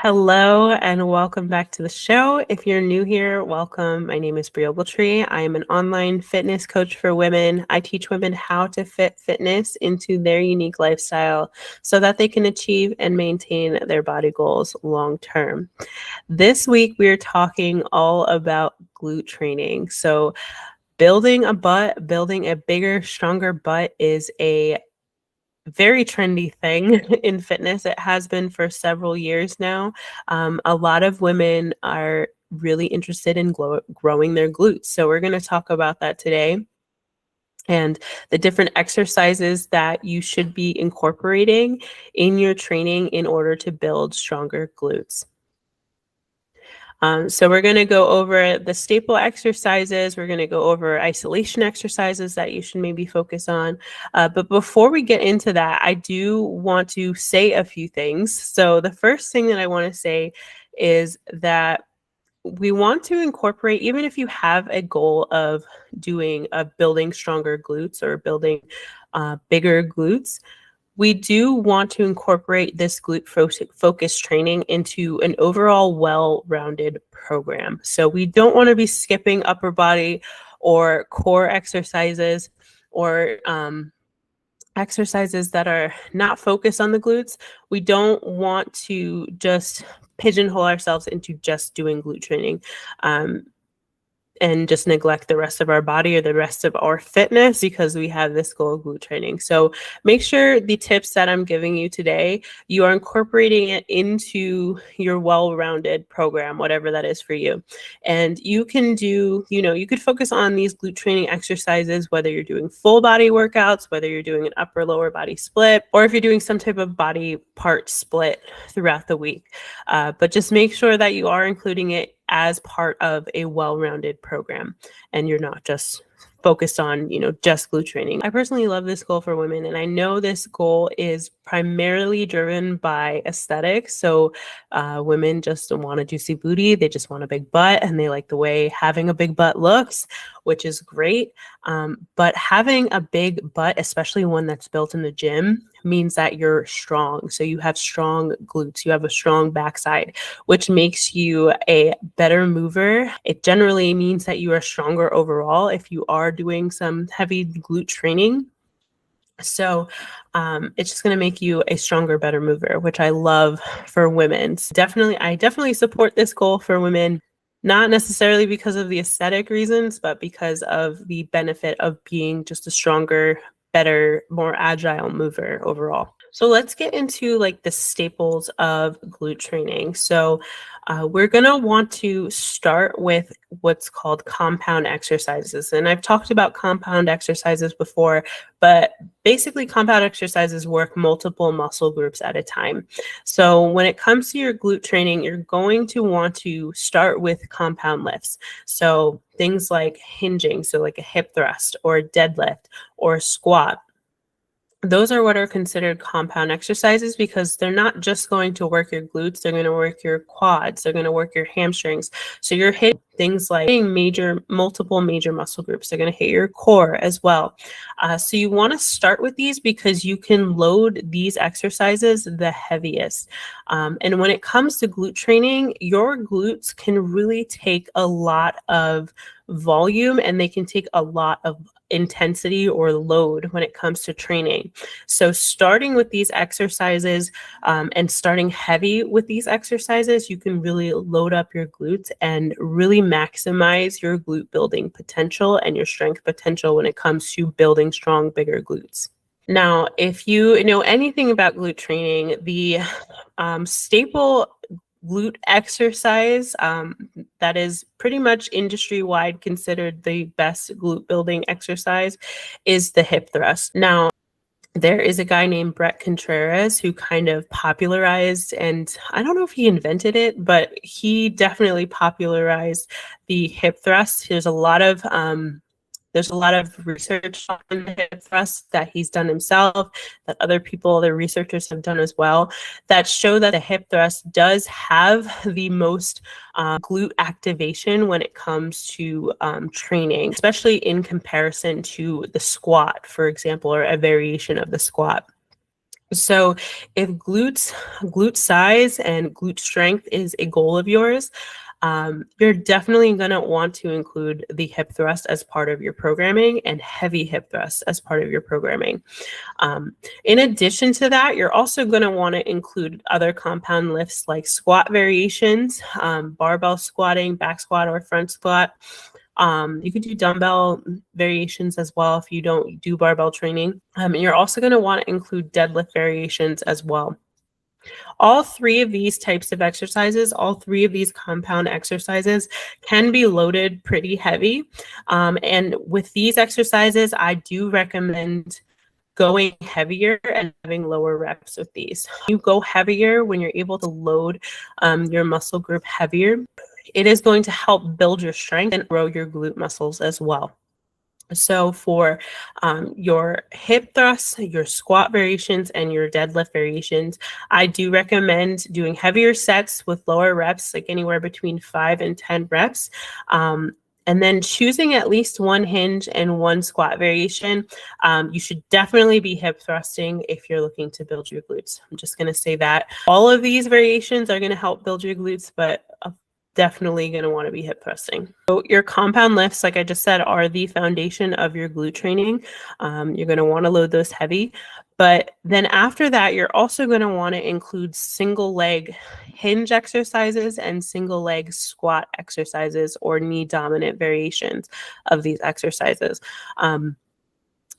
Hello and welcome back to the show. If you're new here, welcome. My name is Bri Ogletree. I am an online fitness coach for women. I teach women how to fit fitness into their unique lifestyle so that they can achieve and maintain their body goals long term. This week, we're talking all about glute training. So building a butt, building a bigger, stronger butt is a very trendy thing in fitness. It has been for several years now. A lot of women are really interested in growing their glutes. So we're going to talk about that today and the different exercises that you should be incorporating in your training in order to build stronger glutes. So we're going to go over the staple exercises. We're going to go over isolation exercises that you should maybe focus on. But before we get into that, I do want to say a few things. So the first thing that I want to say is that we want to incorporate, even if you have a goal of building stronger glutes or building bigger glutes, we do want to incorporate this glute focus training into an overall well-rounded program. So we don't want to be skipping upper body or core exercises or exercises that are not focused on the glutes. We don't want to just pigeonhole ourselves into just doing glute training. And just neglect the rest of our body or the rest of our fitness because we have this goal of glute training. So make sure the tips that I'm giving you today, you are incorporating it into your well-rounded program, whatever that is for you. And you can do, you could focus on these glute training exercises, whether you're doing full body workouts, whether you're doing an upper lower body split, or if you're doing some type of body part split throughout the week. But just make sure that you are including it as part of a well-rounded program and you're not just focused on, just glute training. I personally love this goal for women, and I know this goal is primarily driven by aesthetics. So women just don't want a juicy booty. They just want a big butt, and they like the way having a big butt looks, which is great. But having a big butt, especially one that's built in the gym, means that you're strong. So you have strong glutes, you have a strong backside, which makes you a better mover. It generally means that you are stronger overall if you are doing some heavy glute training. So it's just going to make you a stronger, better mover, which I love for women. So I definitely support this goal for women, not necessarily because of the aesthetic reasons, but because of the benefit of being just a stronger, better, more agile mover overall. So let's get into the staples of glute training. So we're going to want to start with what's called compound exercises. And I've talked about compound exercises before, but basically compound exercises work multiple muscle groups at a time. So when it comes to your glute training, you're going to want to start with compound lifts. So things like hinging, so like a hip thrust or a deadlift or a squat. Those are what are considered compound exercises because they're not just going to work your glutes, they're going to work your quads, they're going to work your hamstrings. So you're hitting things like multiple major muscle groups. They're going to hit your core as well. So you want to start with these because you can load these exercises the heaviest. And when it comes to glute training, your glutes can really take a lot of volume and they can take a lot of intensity or load when it comes to training. So starting with these exercises and starting heavy with these exercises, you can really load up your glutes and really maximize your glute building potential and your strength potential when it comes to building strong, bigger glutes. Now, if you know anything about glute training, the staple glute exercise that is pretty much industry-wide considered the best glute building exercise is the hip thrust. Now, there is a guy named Brett Contreras who kind of popularized, and I don't know if he invented it, but he definitely popularized the hip thrust. There's a lot of research on the hip thrust that he's done himself, that other researchers have done as well, that show that the hip thrust does have the most glute activation when it comes to training, especially in comparison to the squat, for example, or a variation of the squat. So if glute size and glute strength is a goal of yours, you're definitely going to want to include the hip thrust as part of your programming and heavy hip thrust as part of your programming. In addition to that, you're also going to want to include other compound lifts like squat variations, barbell squatting, back squat, or front squat. You could do dumbbell variations as well if you don't do barbell training. And you're also going to want to include deadlift variations as well. All three of these types of exercises, all three of these compound exercises can be loaded pretty heavy. And with these exercises, I do recommend going heavier and having lower reps with these. You go heavier when you're able to load your muscle group heavier. It is going to help build your strength and grow your glute muscles as well. So for your hip thrusts, your squat variations, and your deadlift variations, I do recommend doing heavier sets with lower reps, like anywhere between 5 and 10 reps. And then choosing at least one hinge and one squat variation. You should definitely be hip thrusting if you're looking to build your glutes. I'm just going to say that. All of these variations are going to help build your glutes, but definitely going to want to be hip thrusting. So your compound lifts, like I just said, are the foundation of your glute training. You're going to want to load those heavy. But then after that, you're also going to want to include single leg hinge exercises and single leg squat exercises or knee dominant variations of these exercises.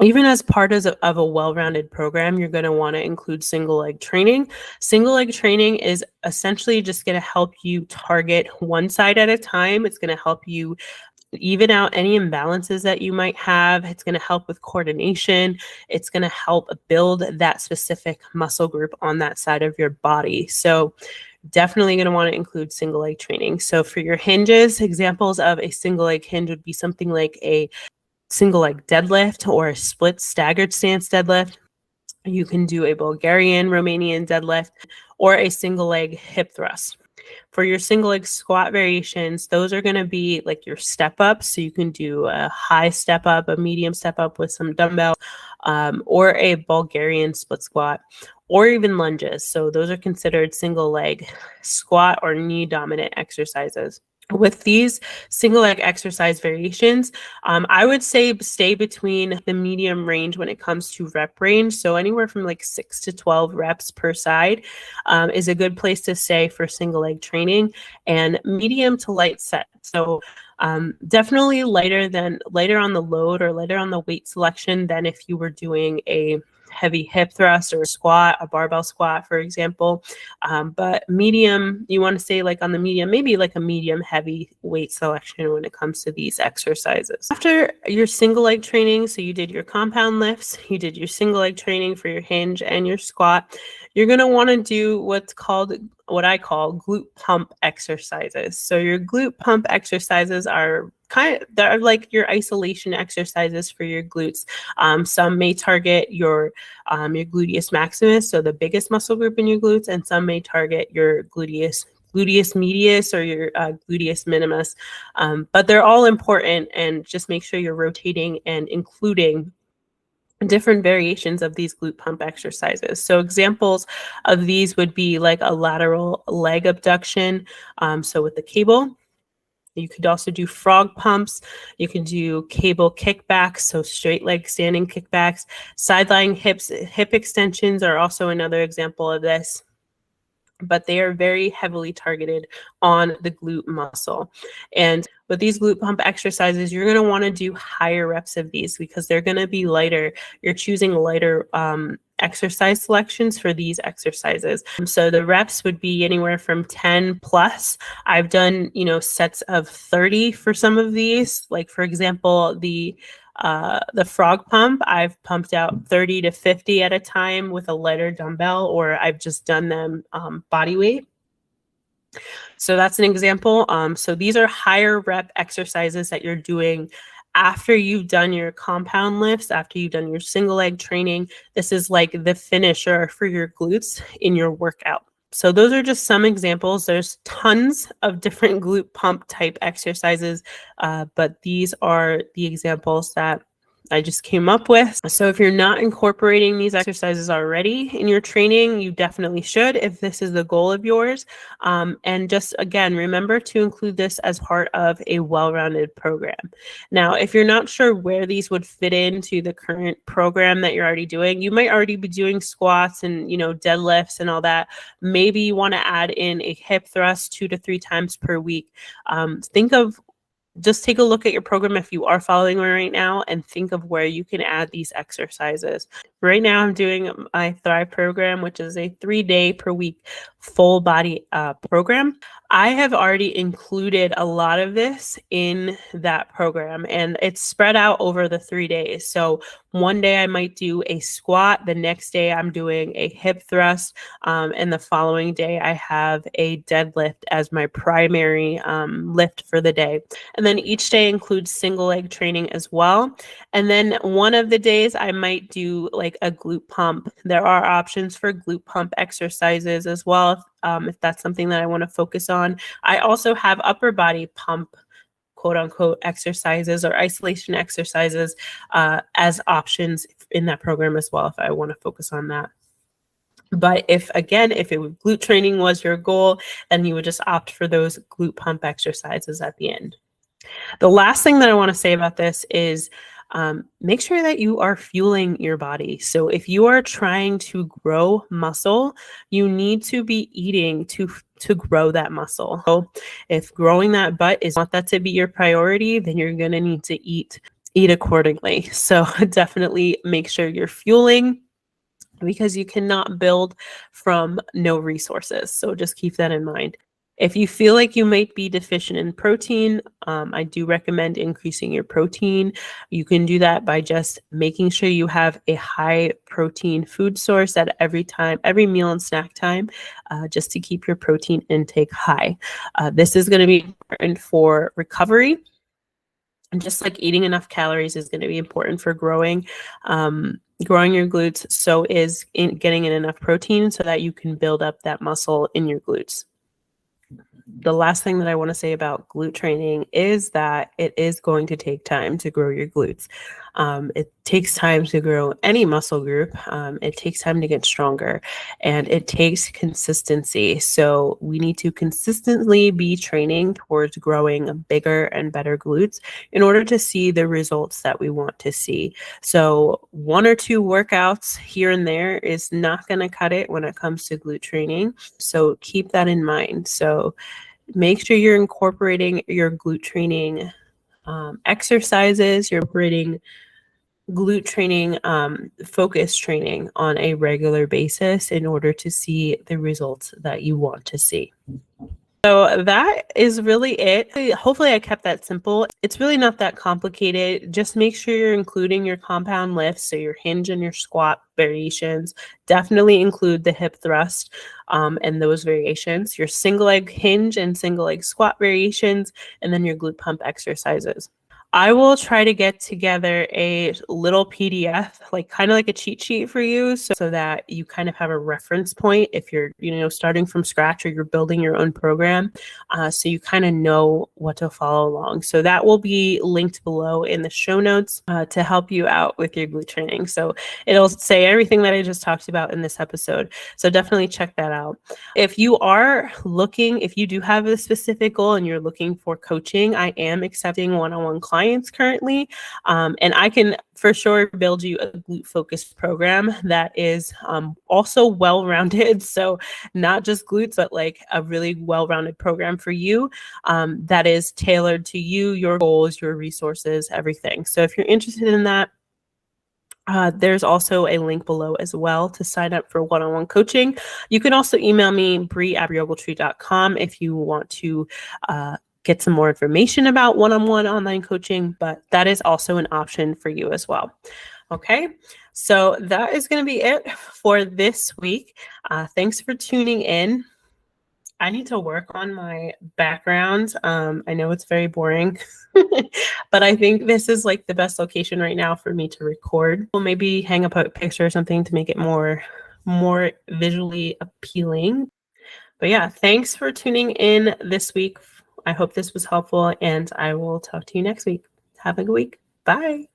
Even as part of a well-rounded program, you're going to want to include single leg training. Single leg training is essentially just going to help you target one side at a time. It's going to help you even out any imbalances that you might have. It's going to help with coordination. It's going to help build that specific muscle group on that side of your body. So definitely going to want to include single leg training. So for your hinges, examples of a single leg hinge would be something like a single leg deadlift or a split staggered stance deadlift. You can do a Bulgarian Romanian deadlift or a single leg hip thrust. For your single leg squat variations, those are going to be like your step ups. So you can do a high step up, a medium step up with some dumbbells, or a Bulgarian split squat, or even lunges. So those are considered single leg squat or knee dominant exercises. With these single leg exercise variations, I would say stay between the medium range when it comes to rep range. So anywhere from like 6 to 12 reps per side is a good place to stay for single leg training, and medium to light set. So definitely lighter on the load or lighter on the weight selection than if you were doing a heavy hip thrust or squat, a barbell squat, for example. But medium, you want to stay like on the medium, maybe like a medium heavy weight selection when it comes to these exercises. After your single leg training, so you did your compound lifts, you did your single leg training for your hinge and your squat, you're going to want to do what I call glute pump exercises. So your glute pump exercises are they're like your isolation exercises for your glutes. Some may target your gluteus maximus, so the biggest muscle group in your glutes, and some may target your gluteus medius or your gluteus minimus. But they're all important, and just make sure you're rotating and including different variations of these glute pump exercises. So examples of these would be like a lateral leg abduction. So with the cable, you could also do frog pumps. You can do cable kickbacks, so straight leg standing kickbacks. Sideline hip extensions are also another example of this, but they are very heavily targeted on the glute muscle. And with these glute pump exercises, you're going to want to do higher reps of these because they're going to be lighter. You're choosing lighter exercise selections for these exercises. So the reps would be anywhere from 10 plus. I've done, sets of 30 for some of these. Like for example, the frog pump, I've pumped out 30 to 50 at a time with a lighter dumbbell, or I've just done them body weight. So that's an example. So these are higher rep exercises that you're doing after you've done your compound lifts, after you've done your single leg training. This is like the finisher for your glutes in your workout. So those are just some examples. There's tons of different glute pump type exercises, but these are the examples that I just came up with. So if you're not incorporating these exercises already in your training, you definitely should if this is the goal of yours. And just again, remember to include this as part of a well-rounded program. Now, if you're not sure where these would fit into the current program that you're already doing, you might already be doing squats and, deadlifts and all that. Maybe you want to add in a hip thrust 2 to 3 times per week. Just take a look at your program if you are following one right now and think of where you can add these exercises. Right now, I'm doing my Thrive program, which is a 3-day per week full body program. I have already included a lot of this in that program, and it's spread out over the 3 days. So one day I might do a squat, the next day I'm doing a hip thrust, and the following day I have a deadlift as my primary lift for the day. And then each day includes single leg training as well. And then one of the days I might do like a glute pump. There are options for glute pump exercises as well, if that's something that I want to focus on. I also have upper body pump, quote unquote, exercises or isolation exercises as options in that program as well, if I want to focus on that. But if glute training was your goal, then you would just opt for those glute pump exercises at the end. The last thing that I want to say about this is make sure that you are fueling your body. So if you are trying to grow muscle, you need to be eating to grow that muscle. So if growing that butt is not that to be your priority, then you're going to need to eat accordingly. So definitely make sure you're fueling, because you cannot build from no resources. So just keep that in mind. If you feel like you might be deficient in protein, I do recommend increasing your protein. You can do that by just making sure you have a high protein food source at every meal and snack time, just to keep your protein intake high. This is going to be important for recovery. And just like eating enough calories is going to be important for growing your glutes, so is getting in enough protein so that you can build up that muscle in your glutes. The last thing that I want to say about glute training is that it is going to take time to grow your glutes. It takes time to grow any muscle group. It takes time to get stronger, and it takes consistency. So we need to consistently be training towards growing bigger and better glutes in order to see the results that we want to see. So 1 or 2 workouts here and there is not going to cut it when it comes to glute training. So keep that in mind. So make sure you're incorporating your glute training exercises, you're incorporating glute training, focus training on a regular basis in order to see the results that you want to see. So that is really it. Hopefully I kept that simple. It's really not that complicated. Just make sure you're including your compound lifts, so your hinge and your squat variations. Definitely include the hip thrust and those variations, your single leg hinge and single leg squat variations, and then your glute pump exercises. I will try to get together a little PDF, like kind of like a cheat sheet for you, so that you kind of have a reference point if you're, starting from scratch or you're building your own program, so you kind of know what to follow along. So that will be linked below in the show notes to help you out with your glute training. So it'll say everything that I just talked about in this episode. So definitely check that out. If you do have a specific goal and you're looking for coaching, I am accepting one-on-one clients currently, and I can for sure build you a glute focused program that is also well-rounded. So not just glutes, but like a really well-rounded program for you that is tailored to you, your goals, your resources, everything. So if you're interested in that, there's also a link below as well to sign up for one-on-one coaching. You can also email me, Bree@realgoaltree.com, if you want to get some more information about one-on-one online coaching, but that is also an option for you as well. Okay, so that is going to be it for this week. Thanks for tuning in. I need to work on my background. I know it's very boring, but I think this is like the best location right now for me to record. We'll maybe hang up a picture or something to make it more visually appealing. But yeah, thanks for tuning in this week. I hope this was helpful, and I will talk to you next week. Have a good week. Bye.